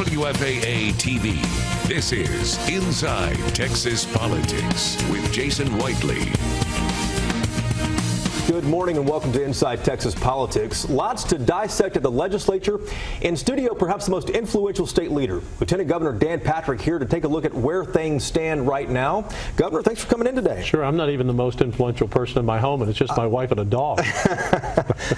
WFAA TV. This is Inside Texas Politics with Jason Whiteley. Good morning and welcome to Inside Texas Politics. Lots to dissect at the legislature. In studio, perhaps the most influential state leader, Lieutenant Governor Dan Patrick, here to take a look at where things stand right now. Governor, thanks for coming in today. Sure, I'm not even the most influential person in my home, and it's just my wife and a dog.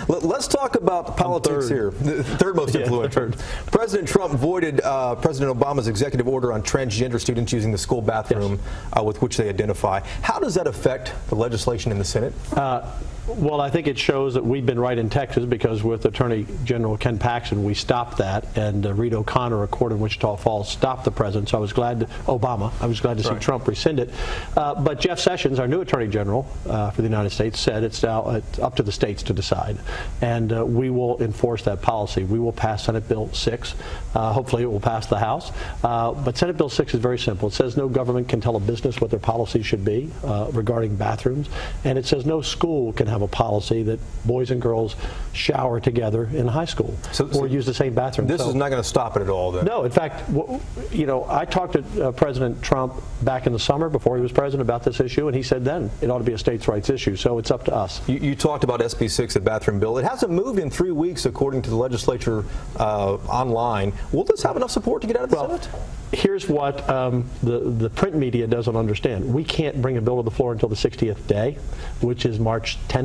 Let's talk about politics here. The third most influential. Third. President Trump voided President Obama's executive order on transgender students using the school bathroom with which they identify. How does that affect the legislation in the Senate? Well, I think it shows that we've been right in Texas, because with Attorney General Ken Paxton, we stopped that, and Reed O'Connor, a court in Wichita Falls, stopped the president. So I was glad to see Trump rescind it. But Jeff Sessions, our new Attorney General for the United States, said it's now up to the states to decide, and we will enforce that policy. We will pass Senate Bill 6. Hopefully, it will pass the House. But Senate Bill 6 is very simple. It says no government can tell a business what their policy should be regarding bathrooms, and it says no school can have a policy that boys and girls shower together in high school or use the same bathroom. This is not going to stop it at all, then? No. In fact, I talked to President Trump back in the summer before he was president about this issue, and he said then it ought to be a states' rights issue. So it's up to us. You talked about SB 6, the bathroom bill. It hasn't moved in 3 weeks, according to the legislature online. Will this have enough support to get out of the Senate? Here's what the print media doesn't understand. We can't bring a bill to the floor until the 60th day, which is March 10th,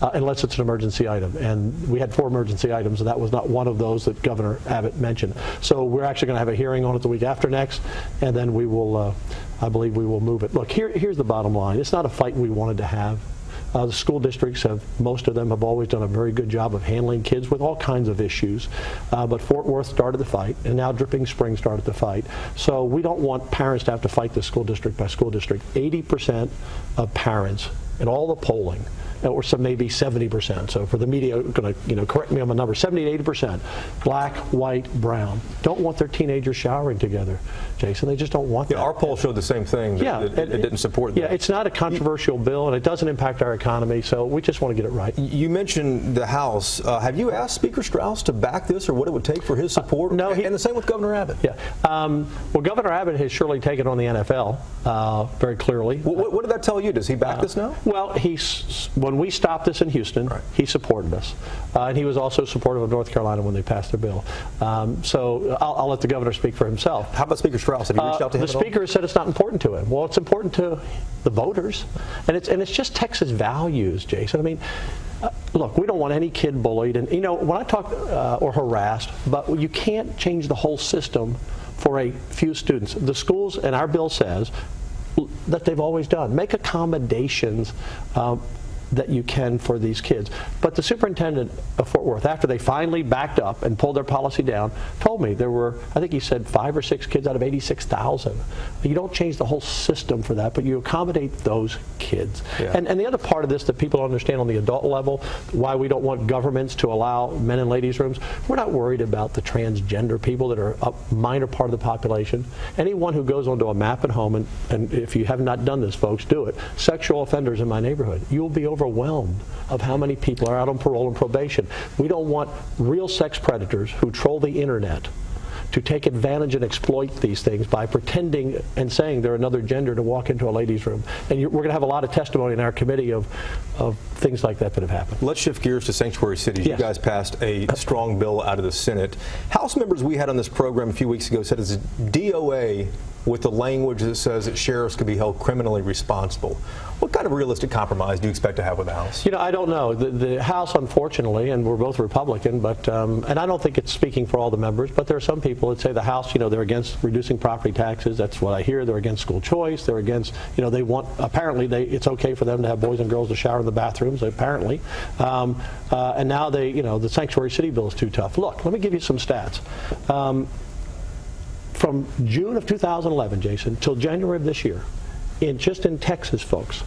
unless it's an emergency item. And we had 4 emergency items, and that was not one of those that Governor Abbott mentioned. So we're actually going to have a hearing on it the week after next, and then we will, I believe we will move it. Look, here's the bottom line. It's not a fight we wanted to have. The school districts most of them have always done a very good job of handling kids with all kinds of issues. But Fort Worth started the fight, and now Dripping Springs started the fight. So we don't want parents to have to fight this school district by school district. 80% of parents in all the polling, or some maybe 70%. So for the media, going to correct me on the number, 70 to 80%, black, white, brown, don't want their teenagers showering together, Jason. They just don't want that. Our poll showed the same thing. It didn't support that. Yeah, it's not a controversial bill, and it doesn't impact our economy. So we just want to get it right. You mentioned the House. Have you asked Speaker Straus to back this, or what it would take for his support? No. And the same with Governor Abbott. Yeah. Well, Governor Abbott has surely taken on the NFL very clearly. What did that tell you? Does he back this now? Well, when we stopped this in Houston, he supported us. And he was also supportive of North Carolina when they passed their bill. So I'll let the governor speak for himself. How about Speaker Straus? Have you reached out to him? The speaker said it's not important to him. Well, it's important to the voters. And it's just Texas values, Jason. I mean, look, we don't want any kid bullied. And, when I talk or harassed, but you can't change the whole system for a few students. The schools, and our bill says, that they've always done. Make accommodations that you can for these kids. But the superintendent of Fort Worth, after they finally backed up and pulled their policy down, told me there were, I think he said 5 or 6 kids out of 86,000. You don't change the whole system for that, but you accommodate those kids. Yeah. And the other part of this that people don't understand on the adult level, why we don't want governments to allow men and ladies rooms, we're not worried about the transgender people that are a minor part of the population. Anyone who goes onto a map at home, and if you have not done this, folks, do it. Sexual offenders in my neighborhood, you'll be overwhelmed of how many people are out on parole and probation. We don't want real sex predators who troll the internet to take advantage and exploit these things by pretending and saying they're another gender to walk into a ladies' room. And we're going to have a lot of testimony in our committee of things like that have happened. Let's shift gears to sanctuary cities. Yes. You guys passed a strong bill out of the Senate. House members we had on this program a few weeks ago said it's a DOA with the language that says that sheriffs could be held criminally responsible. What kind of realistic compromise do you expect to have with the House? I don't know. The House, unfortunately, and we're both Republican, but and I don't think it's speaking for all the members, but there are some people that say the House, they're against reducing property taxes. That's what I hear. They're against school choice. They're against, they want, apparently it's okay for them to have boys and girls to shower in the bathrooms, apparently. And now the sanctuary city bill is too tough. Look, let me give you some stats. From June of 2011, Jason, till January of this year, just in Texas, folks,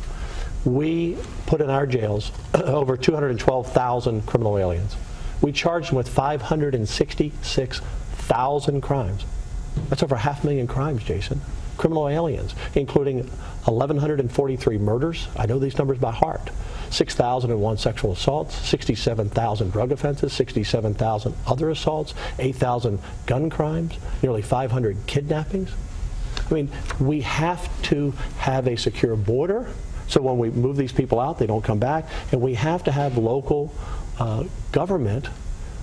we put in our jails over 212,000 criminal aliens. We charged them with 566,000 crimes. That's over 500,000 crimes, Jason. criminal aliens, including 1,143 murders. I know these numbers by heart. 6,001 sexual assaults, 67,000 drug offenses, 67,000 other assaults, 8,000 gun crimes, nearly 500 kidnappings. I mean, we have to have a secure border, so when we move these people out, they don't come back, and we have to have local government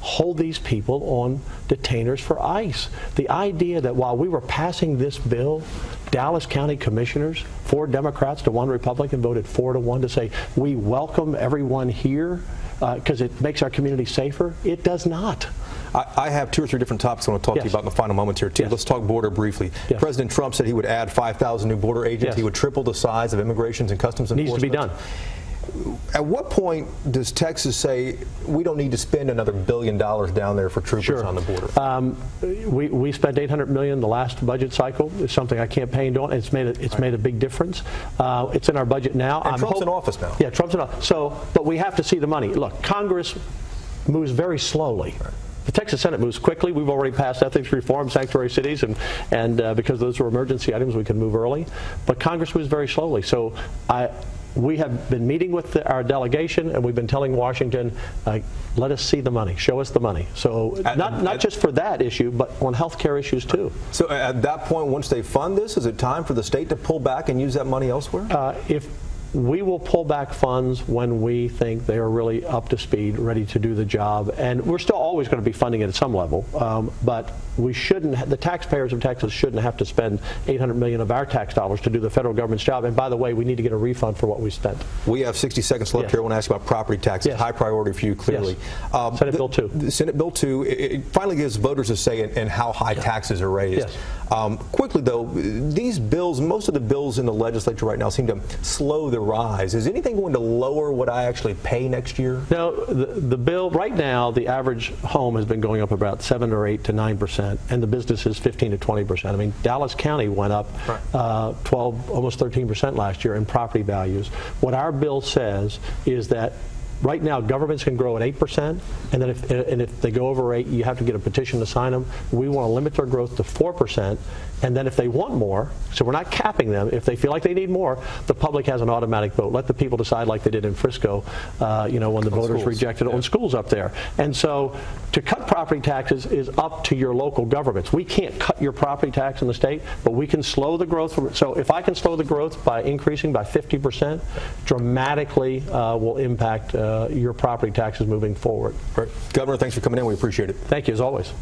hold these people on detainers for ICE. The idea that while we were passing this bill, Dallas County commissioners, 4 Democrats to 1 Republican, voted 4-1 to say we welcome everyone here because it makes our community safer. It does not. I have 2 or 3 different topics I want to talk to you about in the final moments here, too. Yes. Let's talk border briefly. Yes. President Trump said he would add 5,000 new border agents. Yes. He would triple the size of immigrations and customs enforcement. Needs to be done. At what point does Texas say we don't need to spend another $1 billion down there for troopers on the border? We spent $800 million the last budget cycle. It's something I campaigned on. It's made a big difference. It's in our budget now. And Trump's in office now. Yeah, Trump's in office. But we have to see the money. Look, Congress moves very slowly. Right. The Texas Senate moves quickly. We've already passed ethics reform, sanctuary cities, and because those were emergency items, we can move early. But Congress moves very slowly. So we have been meeting with our delegation, and we've been telling Washington, let us see the money, show us the money. So not just for that issue, but on health care issues too. So at that point, once they fund this, is it time for the state to pull back and use that money elsewhere? If we will pull back funds when we think they are really up to speed, ready to do the job. And we're still always going to be funding it at some level, but we shouldn't, the taxpayers of Texas shouldn't have to spend $800 million of our tax dollars to do the federal government's job. And by the way, we need to get a refund for what we spent. We have 60 seconds left here. I want to ask you about property taxes. Yes. High priority for you, clearly. Yes. Senate Bill 2. Senate Bill 2, it finally gives voters a say in how high taxes are raised. Yes. Quickly, though, these bills, most of the bills in the legislature right now seem to slow the rise. Is anything going to lower what I actually pay next year? No, the bill, right now, the average home has been going up about 7 or 8 to 9%, and the business is 15 to 20%. I mean, Dallas County went up 12, almost 13% last year in property values. What our bill says is that right now, governments can grow at 8%, and then if they go over 8, you have to get a petition to sign them. We want to limit their growth to 4%, and then if they want more, so we're not capping them, if they feel like they need more, the public has an automatic vote. Let the people decide like they did in Frisco, when the voters rejected it on schools up there. And so to cut property taxes is up to your local governments. We can't cut your property tax in the state, but we can slow the growth. So if I can slow the growth by increasing by 50%, dramatically will impact your property taxes moving forward. Governor, thanks for coming in. We appreciate it. Thank you, as always.